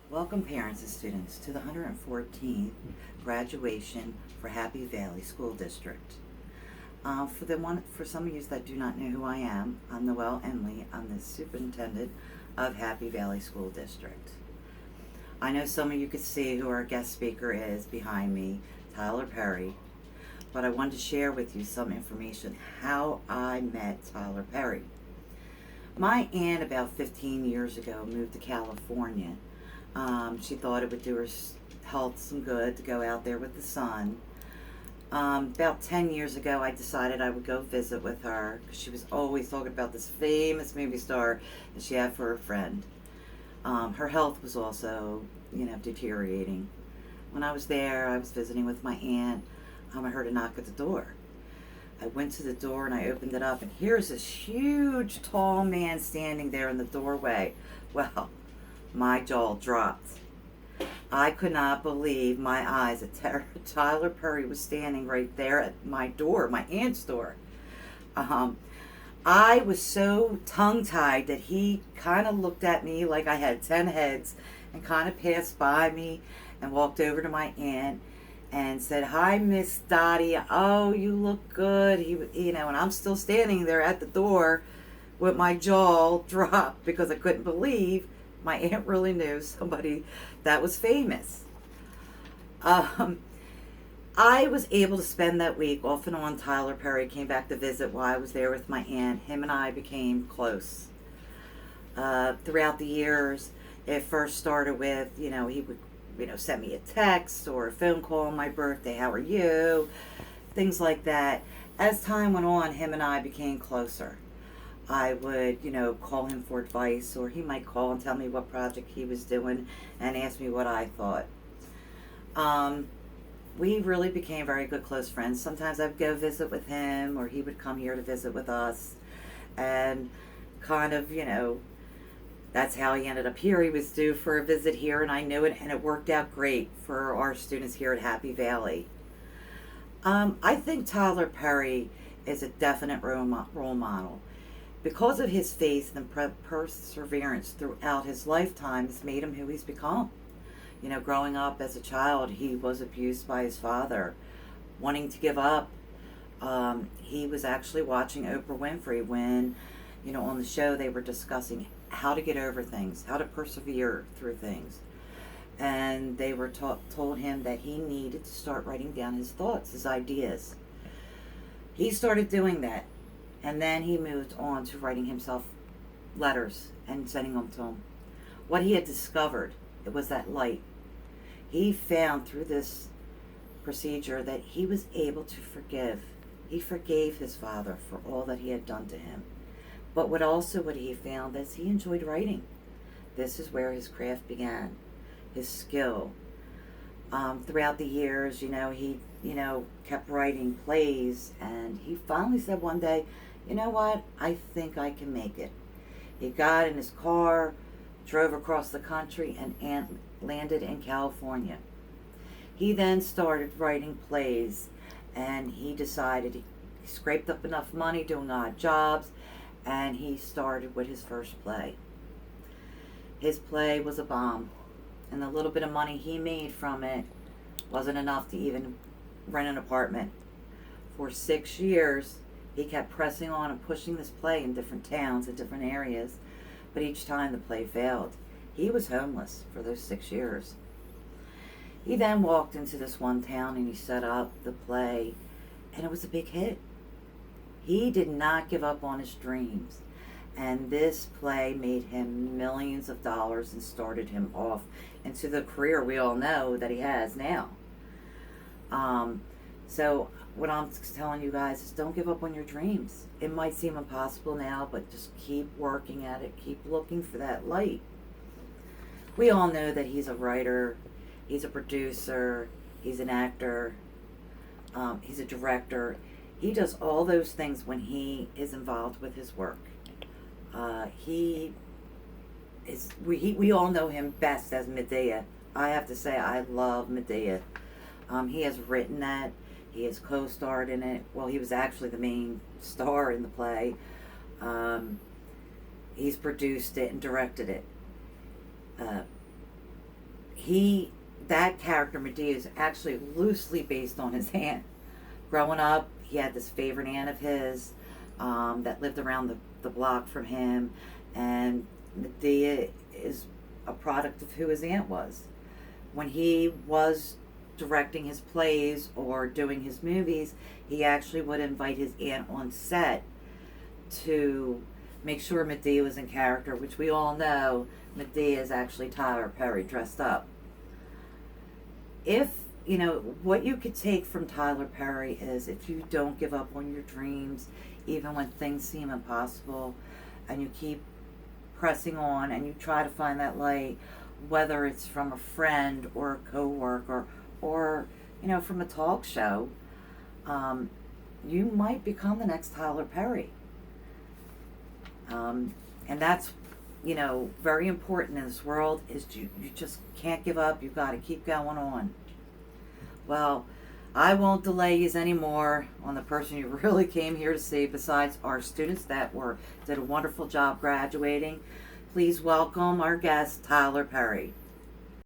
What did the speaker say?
Welcome parents and students to the 114th graduation for Happy Valley School District. For some of you that do not know who I am, I'm Noelle Enley. I'm the superintendent of Happy Valley School District. I know some of you could see who our guest speaker is behind me, Tyler Perry, but I wanted to share with you some information how I met Tyler Perry. My aunt about 15 years ago moved to California. She thought it would do her health some good to go out there with the sun. About 10 years ago, I decided I would go visit with her because she was always talking about this famous movie star that she had for a friend. Her health was also, deteriorating. When I was there, I was visiting with my aunt. I heard a knock at the door. I went to the door and I opened it up, and here's this huge, tall man standing there in the doorway. Well, my jaw dropped. I could not believe my eyes that Tyler Perry was standing right there at my door, my aunt's door. I was so tongue-tied that he kind of looked at me like I had 10 heads and kind of passed by me and walked over to my aunt and said, "Hi, Miss Dottie. Oh, you look good." And I'm still standing there at the door with my jaw dropped because I couldn't believe my aunt really knew somebody that was famous. I was able to spend that week off and on. Tyler Perry came back to visit while I was there with my aunt. Him and I became close. Throughout the years, it first started with, he would, send me a text or a phone call on my birthday. "How are you?" Things like that. As time went on, him and I became closer. I would, call him for advice, or he might call and tell me what project he was doing and ask me what I thought. We really became very good close friends. Sometimes I'd go visit with him, or he would come here to visit with us. And kind of, that's how he ended up here. He was due for a visit here, and I knew it, and it worked out great for our students here at Happy Valley. I think Tyler Perry is a definite role model. Because of his faith and perseverance throughout his lifetime has made him who he's become. Growing up as a child, he was abused by his father. Wanting to give up, he was actually watching Oprah Winfrey when, on the show they were discussing how to get over things, how to persevere through things. And they were told him that he needed to start writing down his thoughts, his ideas. He started doing that. And then he moved on to writing himself letters and sending them to him. What he had discovered, it was that light. He found through this procedure that he was able to forgive. He forgave his father for all that he had done to him. But what he found is he enjoyed writing. This is where his craft began, his skill. Throughout the years, he, kept writing plays, and he finally said one day, "You know what? I think I can make it." He got in his car, drove across the country, and landed in California. He then started writing plays, and he decided he scraped up enough money doing odd jobs, and he started with his first play. His play was a bomb, and the little bit of money he made from it wasn't enough to even rent an apartment. For 6 years, he kept pressing on and pushing this play in different towns and different areas, but each time the play failed. He was homeless for those 6 years. He then walked into this one town and he set up the play, and it was a big hit. He did not give up on his dreams, and this play made him millions of dollars and started him off into the career we all know that he has now. So what I'm telling you guys is, don't give up on your dreams. It might seem impossible now, but just keep working at it. Keep looking for that light. We all know that he's a writer, he's a producer, he's an actor, he's a director. He does all those things when he is involved with his work. We all know him best as Medea. I have to say, I love Medea. He has written that. He has co-starred in it. Well, he was actually the main star in the play. He's produced it and directed it. that character Medea is actually loosely based on his aunt. Growing up, he had this favorite aunt of his that lived around the block from him, and Medea is a product of who his aunt was. When he was directing his plays or doing his movies, he actually would invite his aunt on set to make sure Medea was in character, which we all know Medea is actually Tyler Perry dressed up. If, what you could take from Tyler Perry is, if you don't give up on your dreams, even when things seem impossible, and you keep pressing on and you try to find that light, whether it's from a friend or a coworker or from a talk show, you might become the next Tyler Perry. And that's very important in this world, is you just can't give up. You've got to keep going on. Well, I won't delay you anymore on the person you really came here to see, besides our students that did a wonderful job graduating. Please welcome our guest, Tyler Perry.